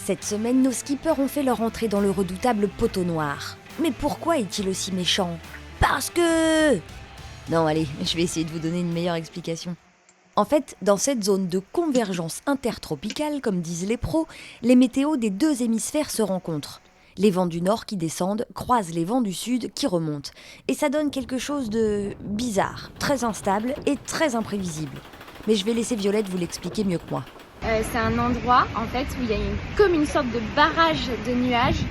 Cette semaine, nos skippers ont fait leur entrée dans le redoutable poteau noir. Mais pourquoi est-il aussi méchant ? Parce que... Non, allez, je vais essayer de vous donner une meilleure explication. En fait, dans cette zone de convergence intertropicale, comme disent les pros, les météos des deux hémisphères se rencontrent. Les vents du nord qui descendent croisent les vents du sud qui remontent. Et ça donne quelque chose de bizarre, très instable et très imprévisible. Mais je vais laisser Violette vous l'expliquer mieux que moi. C'est un endroit en fait où il y a comme une sorte de barrage de nuages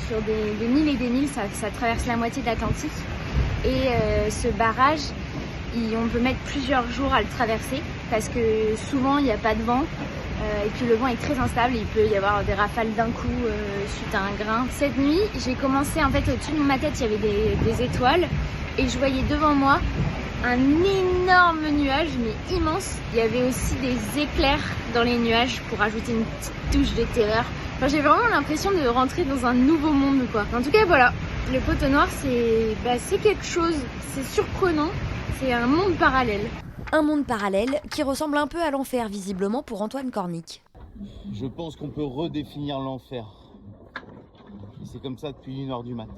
sur des milles et des milles, ça traverse la moitié de l'Atlantique. Et ce barrage, on peut mettre plusieurs jours à le traverser parce que souvent il n'y a pas de vent et puis le vent est très instable, il peut y avoir des rafales d'un coup suite à un grain. Cette nuit, j'ai commencé en fait au-dessus de ma tête, il y avait des étoiles et je voyais devant moi un énorme nuage, mais immense. Il y avait aussi des éclairs dans les nuages pour ajouter une petite touche de terreur. Enfin, j'ai vraiment l'impression de rentrer dans un nouveau monde, quoi. En tout cas, voilà, le poteau noir, c'est quelque chose, c'est surprenant, c'est un monde parallèle. Un monde parallèle qui ressemble un peu à l'enfer, visiblement, pour Antoine Cornic. Je pense qu'on peut redéfinir l'enfer. Et c'est comme ça depuis 1h du mat'.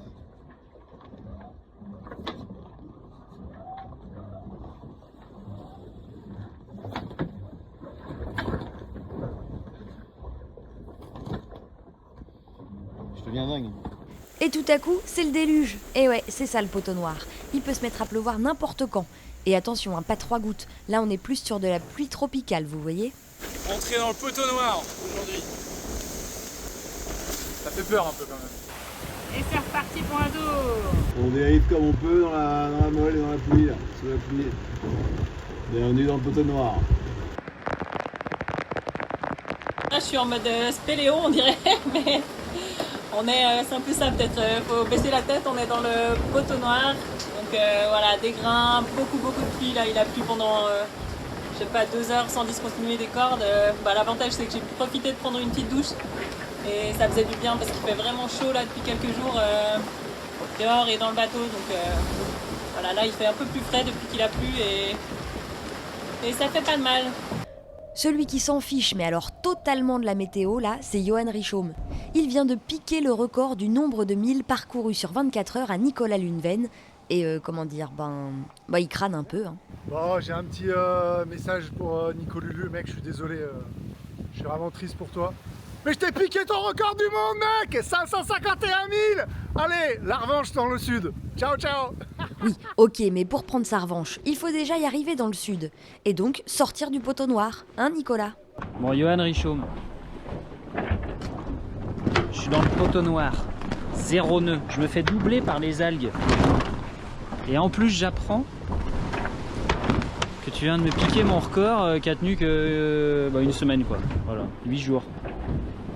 Je deviens dingue. Et tout à coup, c'est le déluge. Et ouais, c'est ça le poteau noir. Il peut se mettre à pleuvoir n'importe quand. Et attention, pas 3 gouttes. Là, on est plus sur de la pluie tropicale, vous voyez ? Entrer dans le poteau noir aujourd'hui. Ça fait peur un peu quand même. Et c'est reparti pour un tour. On dérive comme on peut dans la molle et dans la pluie, là, sous la pluie. Bienvenue dans le poteau noir. Là, je suis en mode spéléo, on dirait, mais c'est un peu ça peut-être. Faut baisser la tête, on est dans le poteau noir. Donc voilà, des grains, beaucoup de pluie. Là, il a plu pendant, 2 heures sans discontinuer des cordes. L'avantage, c'est que j'ai pu profiter de prendre une petite douche. Et ça faisait du bien parce qu'il fait vraiment chaud là depuis quelques jours dehors et dans le bateau. Donc voilà, là, il fait un peu plus frais depuis qu'il a plu et ça fait pas de mal. Celui qui s'en fiche, mais alors totalement de la météo, là, c'est Johan Richaume. Il vient de piquer le record du nombre de milles parcourus sur 24 heures à Nicolas Luneven. Et il crâne un peu. Hein. Bon, j'ai un petit message pour Nico Lulu, mec, je suis désolé, je suis vraiment triste pour toi. Mais je t'ai piqué ton record du monde, mec, 551 000. Allez, la revanche dans le sud. Ciao, ciao. Oui, ok, mais pour prendre sa revanche, il faut déjà y arriver dans le sud. Et donc, sortir du poteau noir, hein Nicolas ? Bon, Johan Richaume. Je suis dans le poteau noir. 0 nœud. Je me fais doubler par les algues. Et en plus, j'apprends que tu viens de me piquer mon record qui a tenu que une semaine, quoi. Voilà, 8 jours.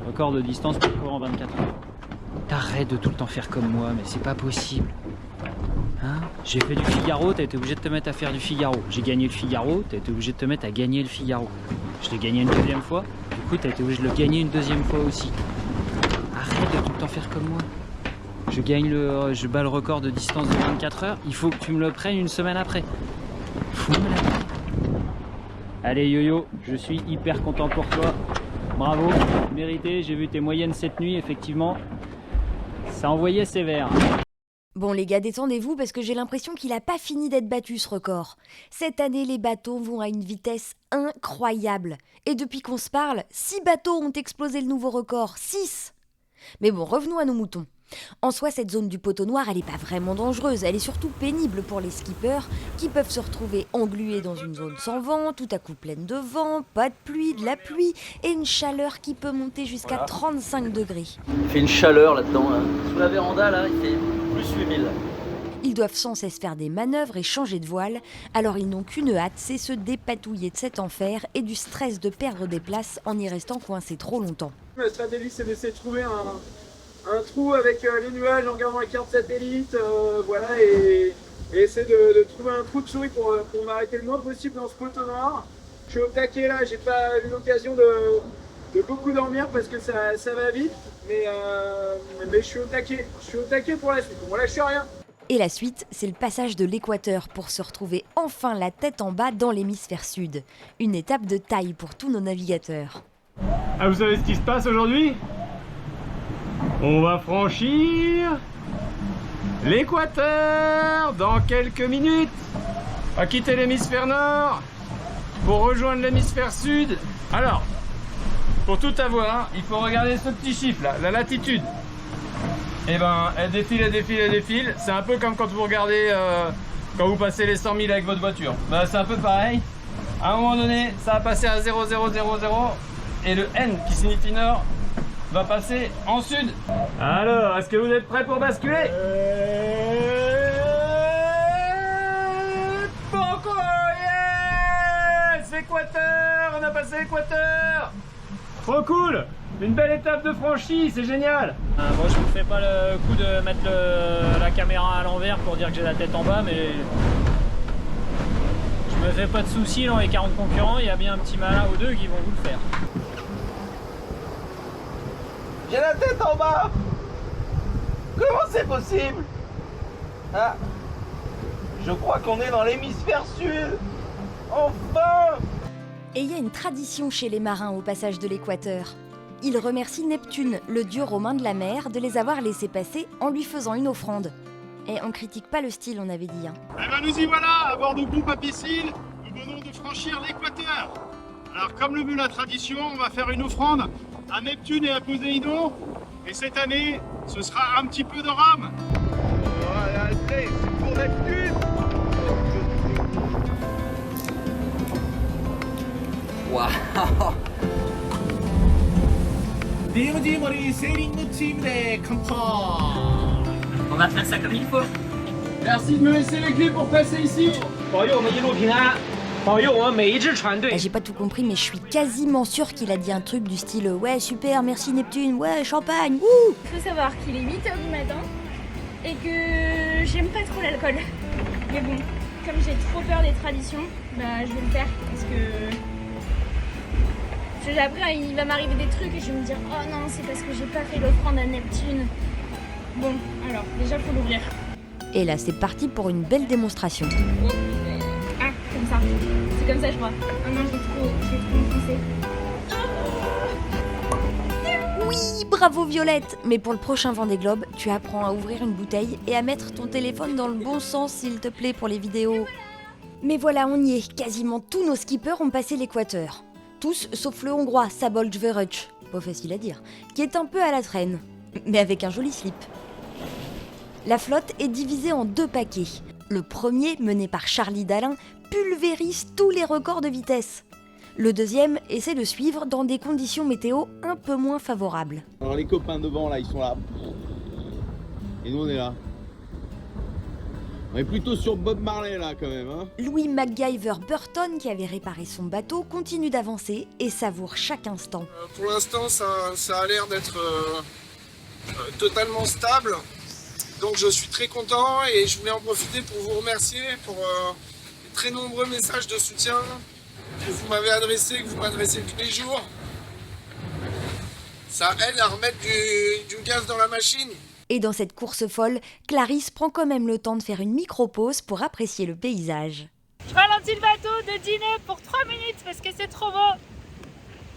Record de distance parcours en 24 heures. T'arrêtes de tout le temps faire comme moi, mais c'est pas possible. Hein ? J'ai fait du Figaro, t'as été obligé de te mettre à faire du Figaro. J'ai gagné le Figaro, t'as été obligé de te mettre à gagner le Figaro. Je l'ai gagné une deuxième fois, du coup t'as été obligé de le gagner une deuxième fois aussi. Arrête de tout le temps faire comme moi. Je bats le record de distance de 24 heures, il faut que tu me le prennes une semaine après. Fous-moi la paix. Allez Yo-Yo, je suis hyper content pour toi. Bravo, mérité, j'ai vu tes moyennes cette nuit, effectivement. Ça envoyait sévère. Bon les gars, détendez-vous parce que j'ai l'impression qu'il a pas fini d'être battu ce record. Cette année, les bateaux vont à une vitesse incroyable. Et depuis qu'on se parle, 6 bateaux ont explosé le nouveau record. 6 ! Mais bon, revenons à nos moutons. En soi, cette zone du poteau noir, elle n'est pas vraiment dangereuse, elle est surtout pénible pour les skippers qui peuvent se retrouver englués dans une zone sans vent, tout à coup pleine de vent, pas de pluie, de la pluie et une chaleur qui peut monter jusqu'à 35 degrés. Il fait une chaleur là-dedans, là. Sous la véranda, là, il fait plus 8000. Ils doivent sans cesse faire des manœuvres et changer de voile, alors ils n'ont qu'une hâte, c'est se dépatouiller de cet enfer et du stress de perdre des places en y restant coincés trop longtemps. La stratégie, c'est d'essayer de trouver un trou avec les nuages en regardant la carte satellite, et essayer de trouver un trou de souris pour m'arrêter le moins possible dans ce poteau noir. Je suis au taquet là, j'ai pas eu l'occasion de beaucoup dormir parce que ça va vite, mais je suis au taquet pour la suite, on lâche rien. Et la suite, c'est le passage de l'équateur pour se retrouver enfin la tête en bas dans l'hémisphère sud. Une étape de taille pour tous nos navigateurs. Ah, vous savez ce qui se passe aujourd'hui? On va franchir l'équateur dans quelques minutes. On va quitter l'hémisphère nord pour rejoindre l'hémisphère sud. Alors, pour tout avoir, il faut regarder ce petit chiffre là, la latitude. Et ben, elle défile, elle défile, elle défile. C'est un peu comme quand vous regardez, quand vous passez les 100 000 avec votre voiture. Ben, c'est un peu pareil. À un moment donné, ça va passer à 0, 0, 0, 0. Et le N, qui signifie nord, va passer en sud. Alors, est-ce que vous êtes prêts pour basculer? Banco, yes! Équateur, on a passé l'équateur. Trop cool! Une belle étape de franchie, c'est génial! Bon, je vous fais pas le coup de mettre la caméra à l'envers pour dire que j'ai la tête en bas, mais je me fais pas de soucis dans les 40 concurrents, il y a bien un petit malin ou deux qui vont vous le faire. J'ai la tête en bas. Comment c'est possible? Ah, je crois qu'on est dans l'hémisphère sud. Enfin! Et il y a une tradition chez les marins au passage de l'équateur. Ils remercient Neptune, le dieu romain de la mer, de les avoir laissés passer en lui faisant une offrande. Et on critique pas le style, on avait dit. Hein. Eh ben nous y voilà, à bord de Blue Papicile, nous venons de franchir l'équateur. Alors comme le veut la tradition, on va faire une offrande à Neptune et à Poséidon. Et cette année, ce sera un petit peu de rhum. Voilà, c'est pour Neptune. Waouh! On va faire ça comme il faut. Merci de me laisser les clés pour passer ici. J'ai pas tout compris, mais je suis quasiment sûre qu'il a dit un truc du style ouais super, merci Neptune, ouais champagne, wouh. Il faut savoir qu'il est 8h du matin et que j'aime pas trop l'alcool. Mais bon, comme j'ai trop peur des traditions, bah je vais le faire parce que après il va m'arriver des trucs et je vais me dire oh non c'est parce que j'ai pas fait l'offrande à Neptune. Bon, alors déjà faut l'ouvrir. Et là c'est parti pour une belle démonstration. Ah, comme ça. C'est comme ça je crois. Oh non, je l'ai trop enfoncé. Oui, bravo Violette. Mais pour le prochain Vendée Globe, tu apprends à ouvrir une bouteille et à mettre ton téléphone dans le bon sens s'il te plaît pour les vidéos. Mais voilà, on y est. Quasiment tous nos skippers ont passé l'équateur. Tous sauf le hongrois Szabolcs Vörös, pas facile à dire, qui est un peu à la traîne, mais avec un joli slip. La flotte est divisée en 2 paquets. Le premier, mené par Charlie Dalin, pulvérise tous les records de vitesse. Le deuxième essaie de suivre dans des conditions météo un peu moins favorables. Alors les copains devant là, ils sont là. Et nous on est là. On est plutôt sur Bob Marley là quand même. Hein. Louis MacGyver Burton, qui avait réparé son bateau, continue d'avancer et savoure chaque instant. Pour l'instant, ça a l'air d'être totalement stable. Donc je suis très content et je voulais en profiter pour vous remercier pour les très nombreux messages de soutien que vous m'avez adressés, que vous m'adressez tous les jours. Ça aide à remettre du gaz dans la machine. Et dans cette course folle, Clarisse prend quand même le temps de faire une micro-pause pour apprécier le paysage. Je ralentis le bateau de dîner pour 3 minutes parce que c'est trop beau.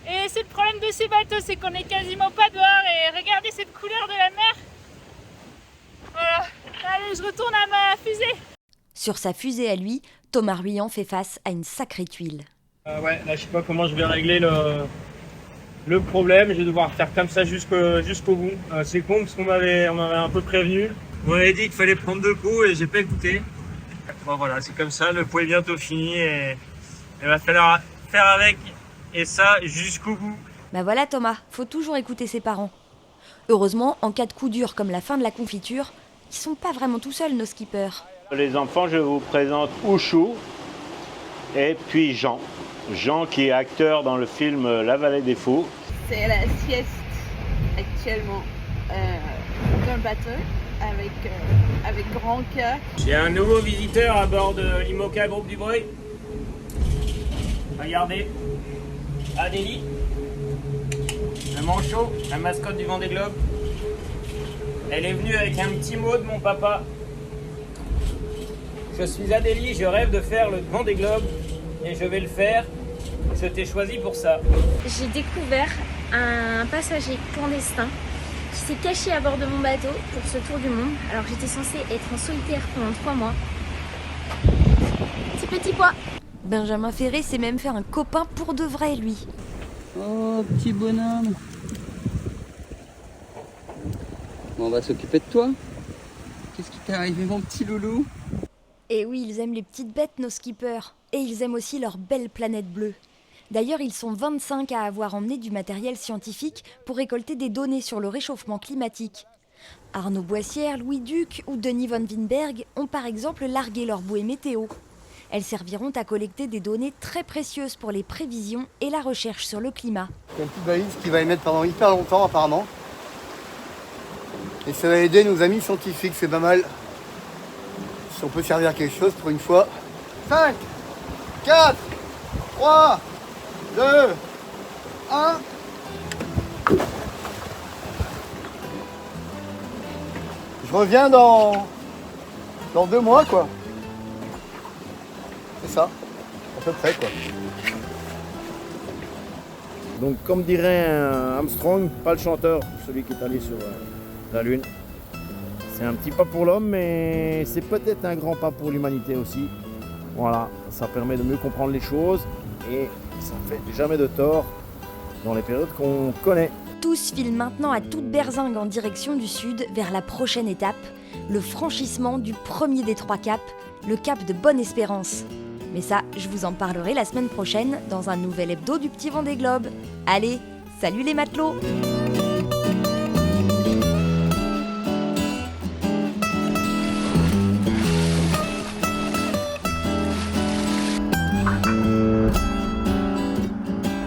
Et c'est le problème de ces bateaux, c'est qu'on est quasiment pas dehors et regardez cette couleur de la mer. Voilà, allez je retourne à ma fusée. Sur sa fusée à lui, Thomas Ruyant fait face à une sacrée tuile. Ouais, là je sais pas comment je vais régler le problème, je vais devoir faire comme ça jusqu'au bout. C'est con parce on m'avait un peu prévenu. On m'avait dit qu'il fallait prendre 2 coups et j'ai pas écouté. Bon voilà, c'est comme ça, le pot est bientôt fini et il va falloir faire avec et ça jusqu'au bout. Bah voilà Thomas, faut toujours écouter ses parents. Heureusement, en cas de coup dur comme la fin de la confiture, ils sont pas vraiment tout seuls nos skippers. Les enfants, je vous présente Ouchou et puis Jean. Jean qui est acteur dans le film La Vallée des Fous. C'est la sieste actuellement dans le bateau avec grand cœur. J'ai un nouveau visiteur à bord de l'IMOCA Groupe du Breuil. Regardez, Adélie, le manchot, la mascotte du Vendée Globe. Elle est venue avec un petit mot de mon papa. Je suis Adélie, je rêve de faire le Vendée Globe et je vais le faire C'était choisi pour ça. J'ai découvert un passager clandestin qui s'est caché à bord de mon bateau pour ce tour du monde. Alors j'étais censée être en solitaire pendant 3 mois. Petit pois. Benjamin Ferré s'est même fait un copain pour de vrai, lui. Oh, petit bonhomme. Bon, on va s'occuper de toi. Qu'est-ce qui t'est arrivé, mon petit loulou? Et oui, ils aiment les petites bêtes, nos skippers. Et ils aiment aussi leur belle planète bleue. D'ailleurs, ils sont 25 à avoir emmené du matériel scientifique pour récolter des données sur le réchauffement climatique. Arnaud Boissière, Louis Duc ou Denis von Winberg ont par exemple largué leur bouée météo. Elles serviront à collecter des données très précieuses pour les prévisions et la recherche sur le climat. C'est une petite balise qui va émettre pendant hyper longtemps apparemment. Et ça va aider nos amis scientifiques, c'est pas mal. Si on peut servir à quelque chose pour une fois. 5, 4, 3, 2, 1. Je reviens dans 2 mois quoi. C'est ça, à peu près quoi. Donc comme dirait Armstrong, pas le chanteur, celui qui est allé sur la Lune. C'est un petit pas pour l'homme, mais c'est peut-être un grand pas pour l'humanité aussi. Voilà, ça permet de mieux comprendre les choses et ça fait jamais de tort dans les périodes qu'on connaît. Tous filent maintenant à toute berzingue en direction du sud vers la prochaine étape, le franchissement du premier des 3 caps, le cap de Bonne-Espérance. Mais ça, je vous en parlerai la semaine prochaine dans un nouvel hebdo du Petit Vendée Globe. Allez, salut les matelots!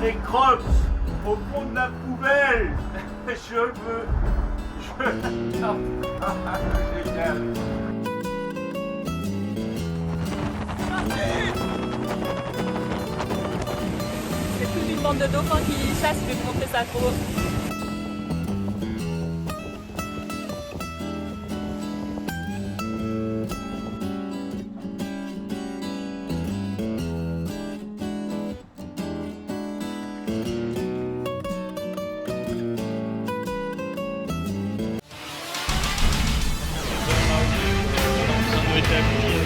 Les crocs au fond de la poubelle. Je veux. Non. Génial. C'est plus une bande de dauphins qui chassent, je vais vous montrer ça trop. Ça doit être